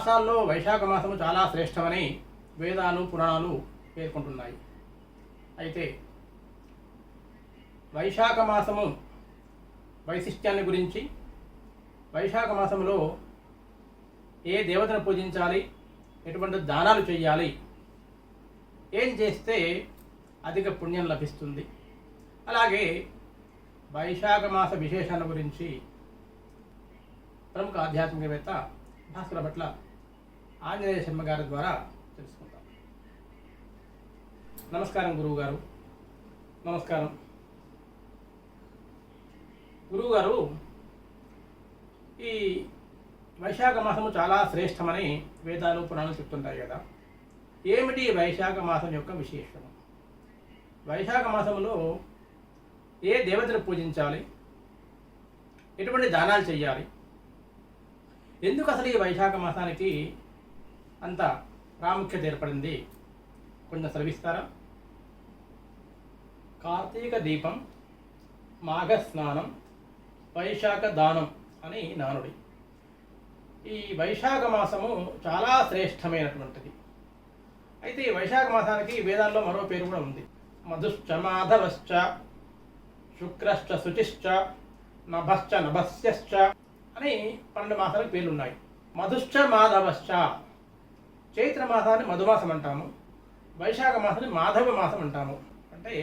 మాసాల్లో వైశాఖ మాసము చాలా శ్రేష్టమని వేదాలు పురాణాలు పేర్కొంటున్నాయి. అయితే వైశాఖ మాసము వైశిష్ట్యాన్ని గురించి, వైశాఖ మాసంలో ఏ దేవతను పూజించాలి, ఎటువంటి దానాలు చేయాలి, ఏం చేస్తే అధిక పుణ్యం లభిస్తుంది, అలాగే వైశాఖ మాస విశేషాల గురించి ప్రముఖ ఆధ్యాత్మికవేత్త భాస్కర భట్ల ఆంజనేయ శర్మ గారి ద్వారా తెలుసుకుందాం. నమస్కారం గురువు గారు. నమస్కారం గురువు గారు. ఈ వైశాఖ మాసము చాలా శ్రేష్టమని వేదాలు పురాణాలు చెప్తుంటాయి కదా, ఏమిటి వైశాఖ మాసం యొక్క విశేషము? వైశాఖ మాసంలో ఏ దేవతను పూజించాలి, ఎటువంటి దానాలు చేయాలి, ఎందుకు అసలు ఈ వైశాఖ మాసానికి అంత ప్రాముఖ్యత ఏర్పడింది, కొంచెం శ్రవిస్తారా? కార్తీక దీపం, మాఘ స్నానం, వైశాఖ దానం అని నానుడి. ఈ వైశాఖ మాసము చాలా శ్రేష్టమైనటువంటిది. అయితే ఈ వైశాఖ మాసానికి వేదాల్లో మరో పేరు కూడా ఉంది. మధుశ్చ మాధవశ్చ, శుక్రశ్చ శుచిశ్చ, నభశ్చ నభస్యశ్చ అని 12 మాసాలకు పేర్లు ఉన్నాయి. మధుశ్చ మాధవశ్చ, చైత్ర మాసాన్ని మధుమాసం అంటాము, వైశాఖ మాసాన్ని మాధవ మాసం అంటాము. అంటే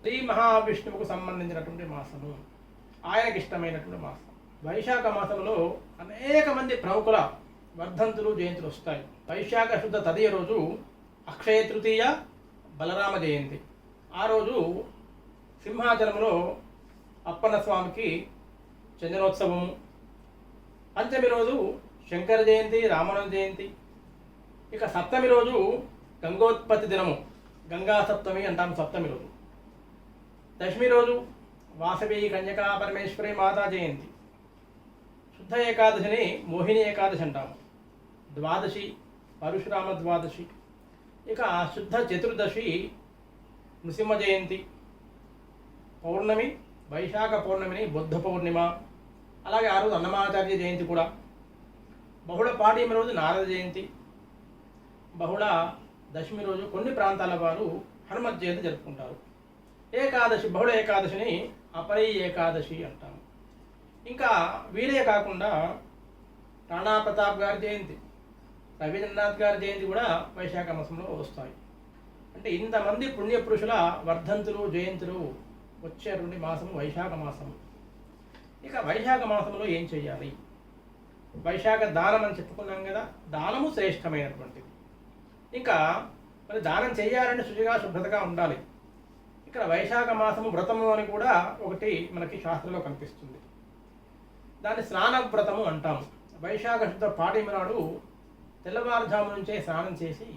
శ్రీ మహావిష్ణువుకు సంబంధించినటువంటి మాసము, ఆయనకి ఇష్టమైనటువంటి మాసం. వైశాఖ మాసంలో అనేక మంది ప్రముఖుల వర్ధంతులు, జయంతులు వస్తాయి. వైశాఖ శుద్ధ తదియ రోజు అక్షయ తృతీయ, బలరామ జయంతి. ఆ రోజు సింహాచలంలో అప్పన్న స్వామికి చందనోత్సవము. పంచమి రోజు శంకర జయంతి, రామణ జయంతి. ఇక సప్తమి రోజు గంగోత్పత్తి దినము, గంగా సప్తమి అంటాము సప్తమి రోజు. దశమి రోజు వాసవి కన్యకా పరమేశ్వరి మాతా జయంతి. శుద్ధ ఏకాదశిని మోహిని ఏకాదశి అంటాము. ద్వాదశి పరశురామ ద్వాదశి. ఇక శుద్ధ చతుర్దశి నృసింహ జయంతి. పౌర్ణమి వైశాఖ పౌర్ణమిని బుద్ధ పౌర్ణిమ. అలాగే ఆ రోజు అన్నమాచార్య జయంతి కూడా. బహుళ పాడ్యమి రోజు నారద జయంతి. బహుళ దశమి రోజు కొన్ని ప్రాంతాల వారు హనుమత్ జయంతి జరుపుకుంటారు. ఏకాదశి, బహుళ ఏకాదశిని అపరి ఏకాదశి అంటాము. ఇంకా వీరే కాకుండా రాణా ప్రతాప్ గారి జయంతి, రవీంద్రనాథ్ గారి జయంతి కూడా వైశాఖ మాసంలో వస్తాయి. అంటే ఇంతమంది పుణ్యపురుషుల వర్ధంతులు, జయంతులు వచ్చేటువంటి మాసము వైశాఖ మాసము. ఇక వైశాఖ మాసంలో ఏం చేయాలి? వైశాఖ దానం అని చెప్పుకున్నాం కదా, దానము శ్రేష్టమైనటువంటిది. ఇంకా మరి దానం చేయాలంటే శుచిగా శుభ్రతగా ఉండాలి. ఇక్కడ వైశాఖ మాసము వ్రతము అని కూడా ఒకటి మనకి శాస్త్రంలో కనిపిస్తుంది. దాన్ని స్నాన వ్రతము అంటాము. వైశాఖ శుద్ధ పాడ్యమి నాడు తెల్లవారుజాము నుంచే స్నానం చేసి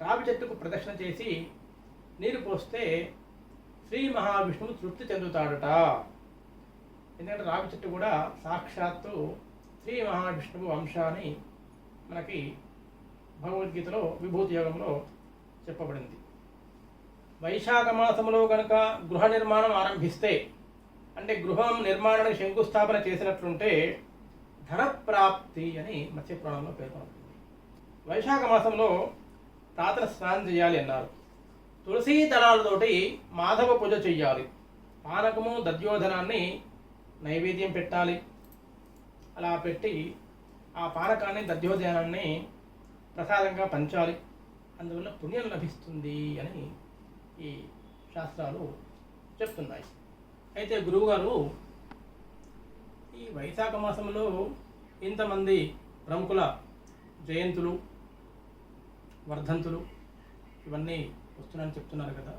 రావి చెట్టుకు ప్రదక్షిణ చేసి నీరు పోస్తే శ్రీ మహావిష్ణువు తృప్తి చెందుతాడట. ఎందుకంటే రావి చెట్టు కూడా సాక్షాత్తు శ్రీ మహావిష్ణువు అంశ అని మనకి భగవద్గీతలో విభూతి యోగంలో చెప్పబడింది. వైశాఖ మాసంలో కనుక గృహ నిర్మాణం ఆరంభిస్తే, అంటే గృహం నిర్మాణానికి శంకుస్థాపన చేసినట్లుంటే ధనప్రాప్తి అని మత్స్యపురాణంలో పేర్కొంటుంది. వైశాఖ మాసంలో ప్రాతన స్నానం చేయాలి అన్నారు. తులసీ దళాలతోటి మాధవ పూజ చెయ్యాలి. పానకము, దద్యోధనాన్ని నైవేద్యం పెట్టాలి. అలా పెట్టి ఆ పానకాన్ని, దద్యోధనాన్ని ప్రసాదంగా పంచాలి. అందువల్ల పుణ్యం లభిస్తుంది అని ఈ శాస్త్రాలు చెప్తున్నాయి. అయితే గురువుగారు, ఈ వైశాఖ మాసంలో ఇంతమంది ప్రముఖుల జయంతులు, వర్ధంతులు ఇవన్నీ వస్తున్నాయని చెప్తున్నారు కదా,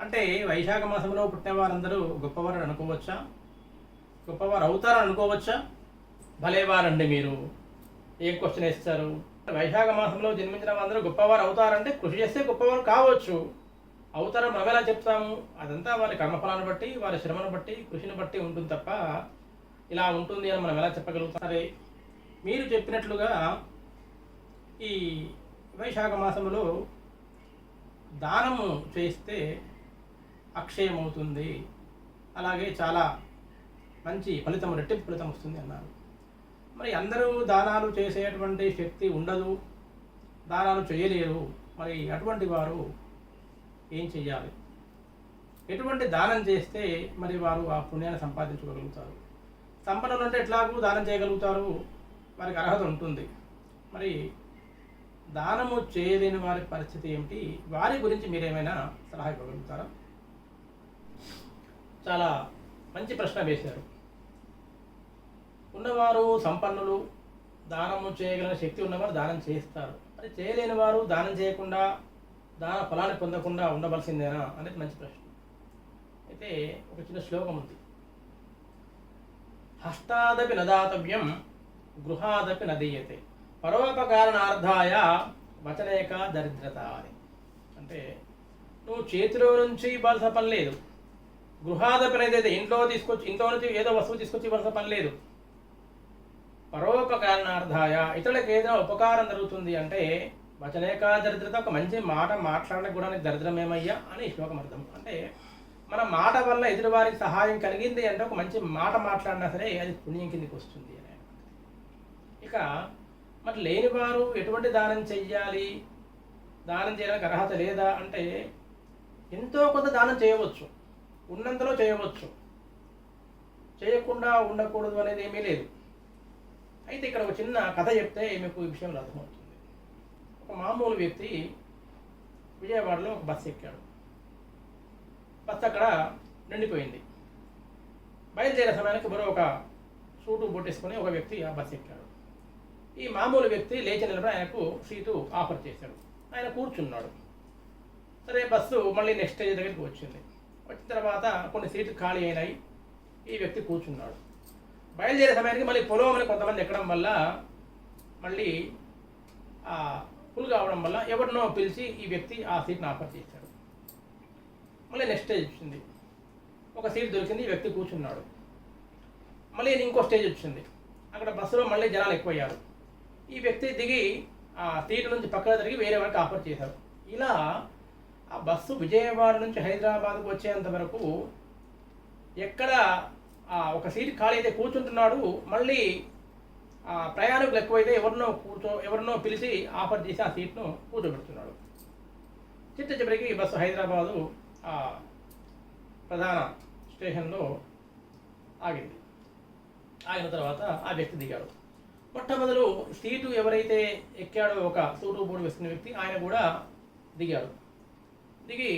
అంటే వైశాఖ మాసంలో పుట్టిన వారందరూ గొప్పవారు అనుకోవచ్చా? గొప్పవారు అవుతారని అనుకోవచ్చా? భలేవారండి మీరు, ఏం క్వశ్చన్ వేస్తారు? వైశాఖ మాసంలో జన్మించిన వారందరూ గొప్పవారు అవుతారంటే కృషి చేస్తే గొప్పవారు కావచ్చు. అవుతారని మనం ఎలా చెప్తాము? అదంతా వారి కర్మఫలాన్ని బట్టి, వారి శ్రమను బట్టి, కృషిని బట్టి ఉంటుంది తప్ప ఇలా ఉంటుంది అని మనం ఎలా చెప్పగలుగుతాం? సరే, మీరు చెప్పినట్లుగా ఈ వైశాఖ మాసంలో దానము చేస్తే అక్షయమవుతుంది, అలాగే చాలా మంచి ఫలితం, రెట్టింపు ఫలితం వస్తుంది అన్నారు. మరి అందరూ దానాలు చేసేటువంటి శక్తి ఉండదు, దానాలు చేయలేరు. మరి అటువంటి వారు ఏం చెయ్యాలి? ఎటువంటి దానం చేస్తే మరి వారు ఆ పుణ్యాన్ని సంపాదించగలుగుతారు? సంపన్నులు అంటే ఎట్లాగూ దానం చేయగలుగుతారు, వారికి అర్హత ఉంటుంది. మరి దానము చేయలేని వారి పరిస్థితి ఏమిటి? వారి గురించి మీరేమైనా సలహా ఇవ్వగలుగుతారా? చాలా మంచి ప్రశ్న వేశారు. ఉన్నవారు సంపన్నులు, దానము చేయగలిగిన శక్తి ఉన్నవారు దానం చేస్తారు. మరి చేయలేని వారు దానం చేయకుండా, దాన ఫలాన్ని పొందకుండా ఉండవలసిందేనా అనేది మంచి ప్రశ్న. అయితే ఒక చిన్న శ్లోకం ఉంది. హస్తాదపి నదాతవ్యం గృహాదపి నదీయతే పరోపకారణార్థాయ వచనేక దరిద్రత అని. అంటే నువ్వు చేతిలో నుంచి ఇవ్వాల్సిన పని లేదు, గృహాదపి నదీయతే ఇంట్లో నుంచి ఏదో వస్తువు తీసుకొచ్చి ఇవ్వాల్సిన పని లేదు. పరోపకారణార్థాయ ఇతరులకు ఏదైనా ఉపకారం జరుగుతుంది అంటే వచనేక దరిద్రత, ఒక మంచి మాట మాట్లాడడానికి కూడా దరిద్రం ఏమయ్యా అని శ్లోకం అర్థం. అంటే మన మాట వల్ల ఎదుటి వారికి సహాయం కలిగింది అంటే ఒక మంచి మాట మాట్లాడినా సరే అది పుణ్యం కిందికి వస్తుంది అని. ఇక మరి లేనివారు ఎటువంటి దానం చెయ్యాలి, దానం చేయడానికి అర్హత లేదా అంటే ఎంతో కొంత దానం చేయవచ్చు, ఉన్నంతలో చేయవచ్చు, చేయకుండా ఉండకూడదు అనేది ఏమీ లేదు. అయితే ఇక్కడ ఒక చిన్న కథ చెప్తే మీకు ఈ విషయంలో అర్థమవుతుంది. ఒక మామూలు వ్యక్తి విజయవాడలో ఒక బస్సు ఎక్కాడు. బస్సు అక్కడ నిండిపోయింది. బయలుదేరే సమయానికి మరో ఒక సూటు బొట్టేసుకొని ఒక వ్యక్తి ఆ బస్సు ఎక్కాడు. ఈ మామూలు వ్యక్తి లేచి నిలబడి ఆయనకు సీటు ఆఫర్ చేశాడు. ఆయన కూర్చున్నాడు. సరే, బస్సు మళ్ళీ నెక్స్ట్ స్టేజ్ దగ్గరికి వచ్చింది. వచ్చిన తర్వాత కొన్ని సీట్లు ఖాళీ అయినాయి. ఈ వ్యక్తి కూర్చున్నాడు. బయలుదేరే సమయానికి మళ్ళీ పొలవమని కొంతమంది ఎక్కడం వల్ల మళ్ళీ ఫుల్ కావడం వల్ల ఎవరినో పిలిచి ఈ వ్యక్తి ఆ సీట్ని ఆఫర్ చేశాడు. మళ్ళీ నెక్స్ట్ స్టేజ్ వచ్చింది. ఒక సీట్ దొరికింది, ఈ వ్యక్తి కూర్చున్నాడు. మళ్ళీ ఇంకో స్టేజ్ వచ్చింది. అక్కడ బస్సులో మళ్ళీ జనాలు ఎక్కువయ్యారు. ఈ వ్యక్తి దిగి ఆ సీటు నుంచి పక్కన తిరిగి వేరే వారికి ఆఫర్ చేశారు. ఇలా ఆ బస్సు విజయవాడ నుంచి హైదరాబాద్కు వచ్చేంత వరకు ఎక్కడ ఒక సీటు ఖాళీ అయితే కూర్చుంటున్నాడు, మళ్ళీ ప్రయాణికులు ఎక్కువైతే ఎవరినో పిలిచి ఆఫర్ చేసి ఆ సీట్ను కూర్చోబెడుతున్నాడు. చివరికి బస్సు హైదరాబాదు ప్రధాన స్టేషన్లో ఆగింది. ఆగిన తర్వాత ఆ వ్యక్తి దిగాడు. మొట్టమొదలు సీటు ఎవరైతే ఎక్కాడో ఒక సూటు బోర్డు వేసుకున్న వ్యక్తి, ఆయన కూడా దిగాడు. దిగి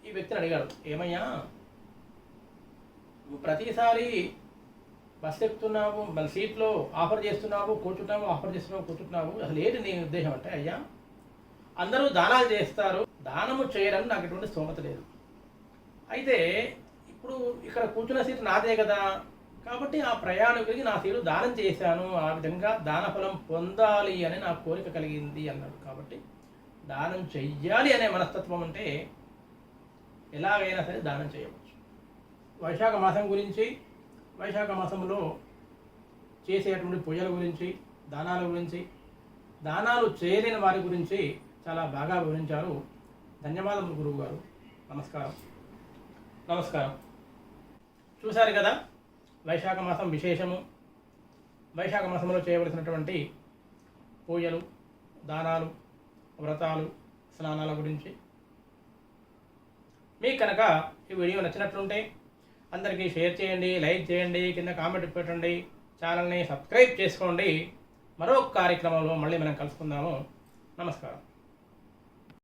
ఈ వ్యక్తిని అడిగాడు, ఏమయ్యా నువ్వు ప్రతిసారి బస్సు ఎక్కుతున్నావు, మన సీట్లో ఆఫర్ చేస్తున్నావు, కూర్చుంటున్నావు, అసలు ఏంటి నీ ఉద్దేశం అంటే, అయ్యా అందరూ దానాలు చేస్తారు, దానము చేయడం నాకు ఎటువంటి స్తోమత లేదు. అయితే ఇప్పుడు ఇక్కడ కూర్చున్న సీటు నాదే కదా, కాబట్టి ఆ ప్రయాణికుడికి నా సీటు దానం చేశాను, ఆ విధంగా దాన ఫలం పొందాలి అని నా కోరిక కలిగింది అన్నాడు. కాబట్టి దానం చెయ్యాలి అనే మనస్తత్వం అంటే ఎలాగైనా సరే దానం చేయవచ్చు. వైశాఖ మాసం గురించి, వైశాఖ మాసంలో చేసేటువంటి పూజల గురించి, దానాల గురించి, దానాలు చేయలేని వారి గురించి చాలా బాగా వివరించారు. ధన్యవాదములు గురువు గారు. నమస్కారం. చూశారు కదా వైశాఖ మాసం విశేషము, వైశాఖ మాసంలో చేయవలసినటువంటి పూజలు, దానాలు, వ్రతాలు, స్నానాల గురించి. మీకు కనుక ఈ వీడియో నచ్చినట్లుంటే అందరికీ షేర్ చేయండి, లైక్ చేయండి, కింద కామెంట్ పెట్టండి, ఛానల్ని సబ్స్క్రైబ్ చేసుకోండి. మరో కార్యక్రమంలో మళ్ళీ మనం కలుసుకుందాము. నమస్కారం.